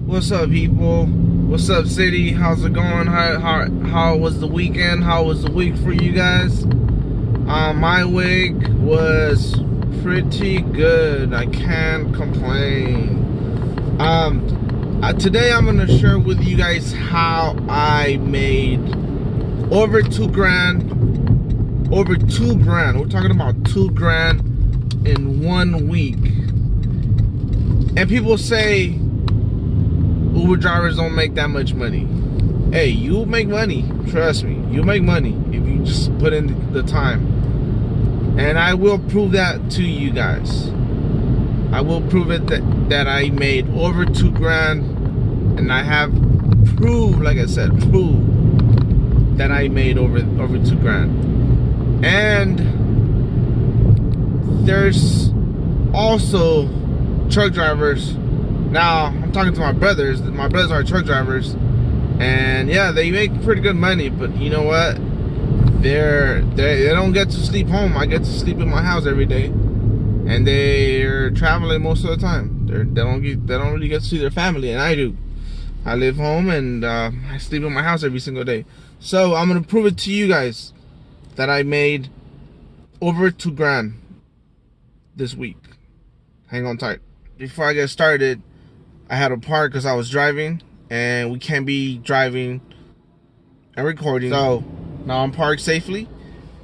What's up, people? What's up, city? How's it going? How was the weekend? How was the week for you guys? My week was pretty good. I can't complain. Today I'm gonna share with you guys how I made over $2,000. Over $2,000. We're talking about $2,000 in 1 week. And people say Uber drivers don't make that much money. Hey, you make money. Trust me, you make money if you just put in the time. And I will prove that to you guys. I will prove it that I made over $2,000, and I have proved, like I said, proved that I made over $2,000. And there's also truck drivers. Now I'm talking to my brothers. My brothers are truck drivers, and yeah, they make pretty good money. But you know what? They don't get to sleep home. I get to sleep in my house every day, and they're traveling most of the time. They don't really get to see their family, and I do. I live home and I sleep in my house every single day. So I'm gonna prove it to you guys that I made over $2,000 this week. Hang on tight. Before I get started, I had to park because I was driving, and we can't be driving and recording. So now I'm parked safely,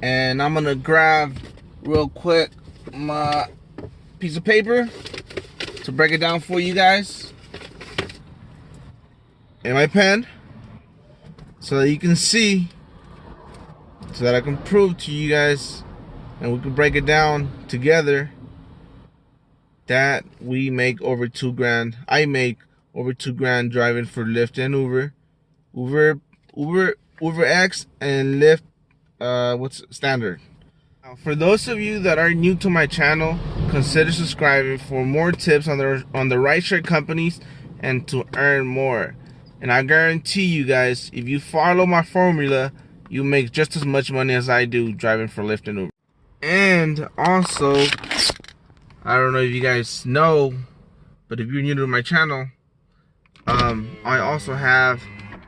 and I'm gonna grab real quick my piece of paper to break it down for you guys, and my pen, so that you can see, so that I can prove to you guys, and we can break it down together, that we make over $2,000. I make over $2,000 driving for Lyft and Uber X and Lyft. What's standard? Now, for those of you that are new to my channel, consider subscribing for more tips on the rideshare companies and to earn more. And I guarantee you guys, if you follow my formula, you make just as much money as I do driving for Lyft and Uber. And also, I don't know if you guys know, but if you're new to my channel, I also have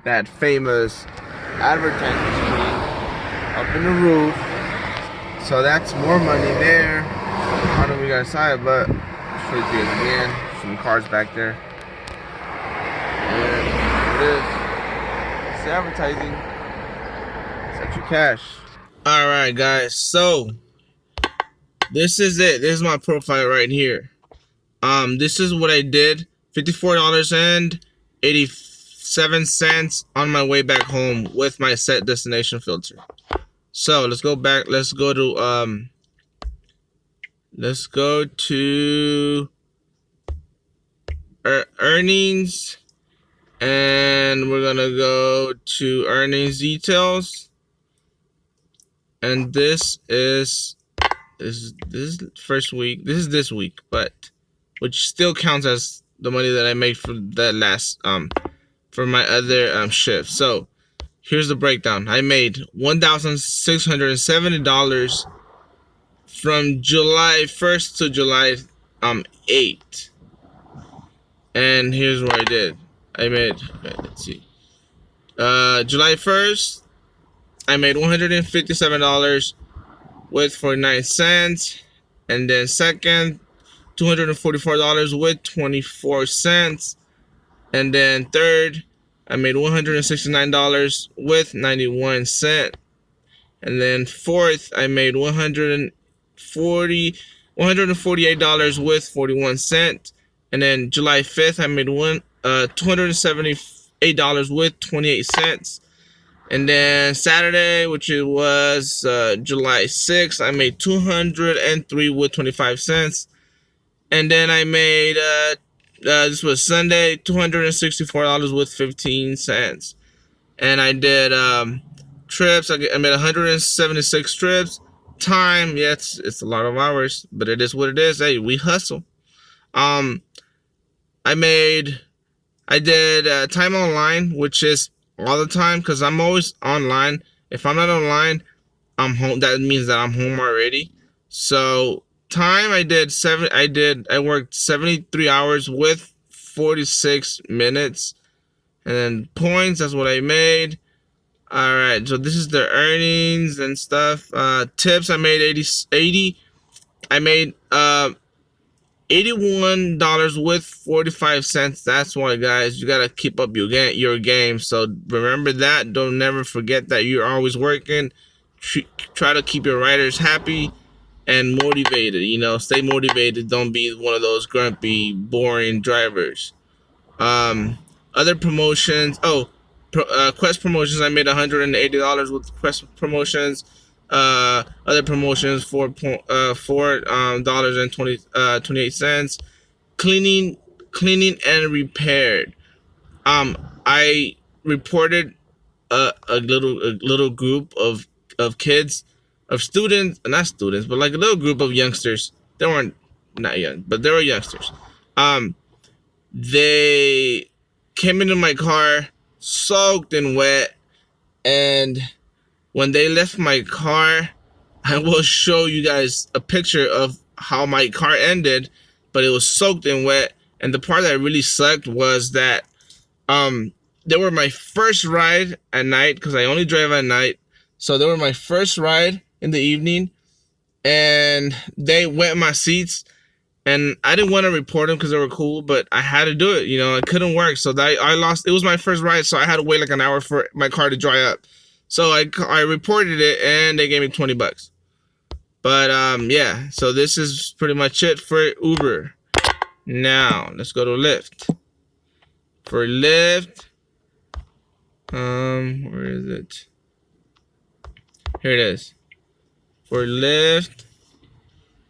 that famous advertising screen up in the roof. So that's more money there. I don't know if you guys saw it, but I'll show it to you again. Some cars back there. And it is. It's advertising. Set your cash. Alright guys, so this is it. This is my profile right here. This is what I did. $54.87 on my way back home with my set destination filter. So let's go back. Let's go to earnings, and we're gonna go to earnings details. And this is first week. This is this week, but which still counts as the money that I made for that last for my other shift. So here's the breakdown. I made $1,670 from July 1st to July 8th. And here's what I did. I made, let's see, July 1st I made $157 with 49 cents, and then second, $244 with 24 cents, and then third, I made $169 with 91 cents, and then fourth, I made $148 with 41 cents, and then July 5th, I made $278 with 28 cents. And then Saturday, which it was July 6th, I made $203 with 25 cents. And then I made, this was Sunday, $264 with 15 cents. And I did trips. I made 176 trips. Time, yeah, it's a lot of hours, but it is what it is. Hey, we hustle. I did time online, which is all the time, because I'm always online. If I'm not online, I'm home. That means that I'm home already. So time, I worked 73 hours with 46 minutes. And then points, that's what I made. All right, so this is the earnings and stuff. Tips, I made 80. I made $81 with 45 cents. That's why, guys, you gotta keep up your game. So remember that. Don't never forget that you're always working. Try to keep your riders happy and motivated. You know, stay motivated. Don't be one of those grumpy, boring drivers. Other promotions. Quest promotions. I made $180 with Quest promotions. Other promotions $4 and 28 cents. Cleaning and repaired. I reported a little group of kids, of students, not students, but like a little group of youngsters. They weren't not young, but they were youngsters. They came into my car soaked and wet, and when they left my car, I will show you guys a picture of how my car ended, but it was soaked and wet. And the part that really sucked was that they were my first ride at night, because I only drive at night. So they were my first ride in the evening, and they wet my seats. And I didn't want to report them because they were cool, but I had to do it. You know, it couldn't work. So I lost. It was my first ride, so I had to wait like an hour for my car to dry up. So I reported it, and they gave me $20. But yeah. So this is pretty much it for Uber. Now let's go to Lyft. For Lyft, where is it? Here it is. For Lyft.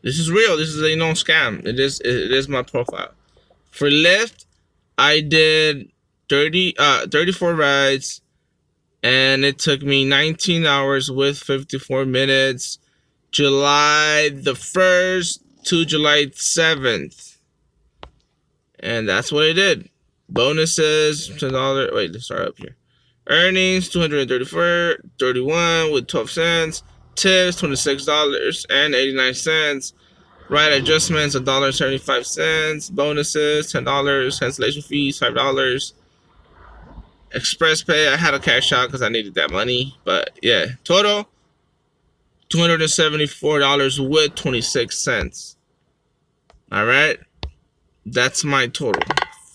This is real. This is a no scam. It is my profile. For Lyft, I did 34 rides, and it took me 19 hours with 54 minutes. July the 1st to July 7th. And that's what I did. Bonuses, $10. Wait, let's start up here. Earnings, $231 with 12 cents. Tips, $26.89. Ride adjustments, $1.75. Bonuses, $10. Cancellation fees, $5. Express pay, I had a cash out because I needed that money. But yeah, total $274 with 26 cents. All right, that's my total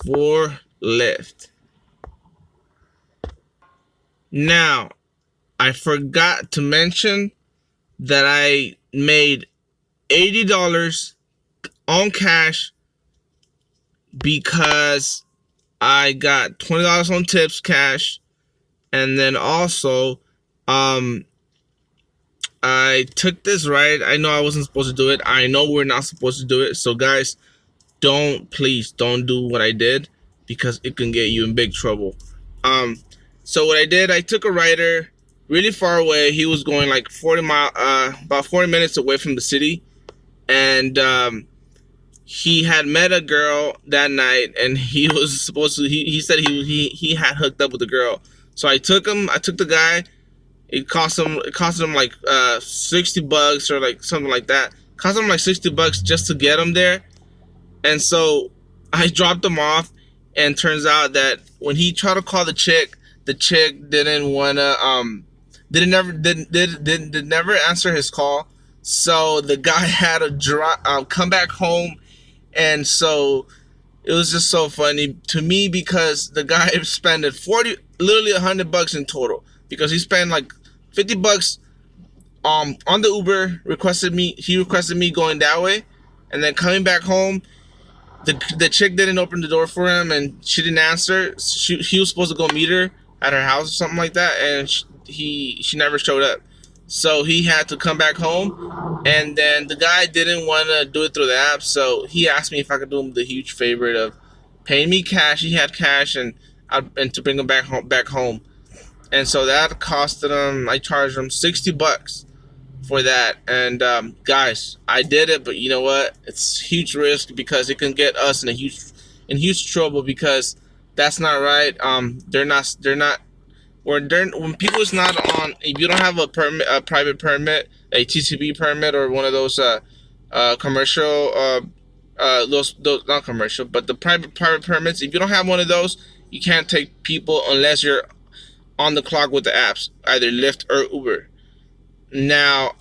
for Lyft. Now, I forgot to mention that I made $80 on cash because I got $20 on tips cash, and then also I took this ride. I know I wasn't supposed to do it. I know we're not supposed to do it. So guys, please don't do what I did, because it can get you in big trouble. So what I did, I took a rider really far away. He was going like about 40 minutes away from the city, and he had met a girl that night, and he was supposed to. He said he had hooked up with the girl. So I took him. I took the guy. It cost him like $60 or like something like that. It cost him like $60 just to get him there. And so I dropped him off, and turns out that when he tried to call the chick didn't wanna did never answer his call. So the guy had to come back home, and so it was just so funny to me, because the guy spent literally $100 in total, because he spent like $50 on the Uber. He requested me going that way, and then coming back home, the chick didn't open the door for him, and she didn't answer. He was supposed to go meet her at her house or something like that, and she never showed up. So he had to come back home, and then the guy didn't want to do it through the app, so he asked me if I could do him the huge favor of paying me cash. He had cash, and to bring him back home. And so that costed him. I charged him $60 for that. And guys, I did it, but you know what? It's huge risk, because it can get us in huge trouble, because that's not right. When people is not on, if you don't have a private permit, a TCB permit, or one of those commercial those not commercial, but the private permits. If you don't have one of those, you can't take people unless you're on the clock with the apps, either Lyft or Uber. Now,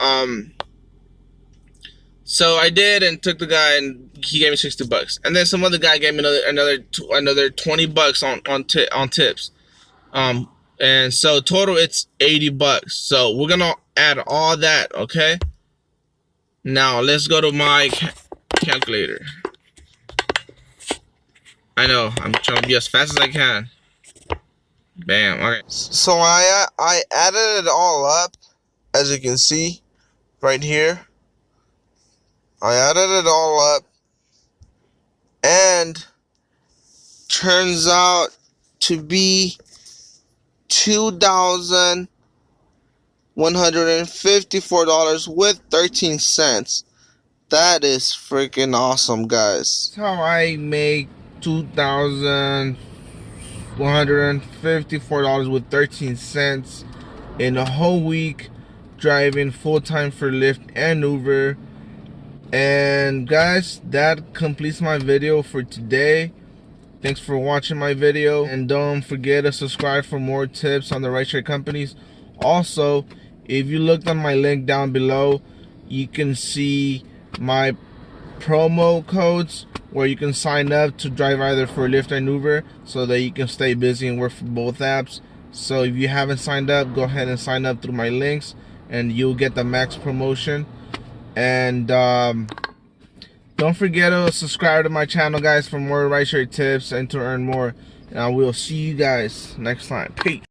so I did and took the guy, and he gave me $60, and then some other guy gave me another $20 on tips. And so total it's $80. So we're gonna add all that, okay? Now let's go to my calculator. I know I'm trying to be as fast as I can. Bam. Okay. So I added it all up, as you can see right here. I added it all up, and turns out to be $2,154 with 13 cents. That is freaking awesome, guys. That's how I make $2,154 with 13 cents in a whole week driving full-time for Lyft and Uber. And guys, that completes my video for today. Thanks for watching my video, and don't forget to subscribe for more tips on the rideshare companies. Also, if you looked on my link down below, you can see my promo codes where you can sign up to drive either for Lyft and Uber, so that you can stay busy and work for both apps. So if you haven't signed up, go ahead and sign up through my links, and you'll get the max promotion. And don't forget to subscribe to my channel, guys, for more rideshare tips and to earn more. And I will see you guys next time. Peace.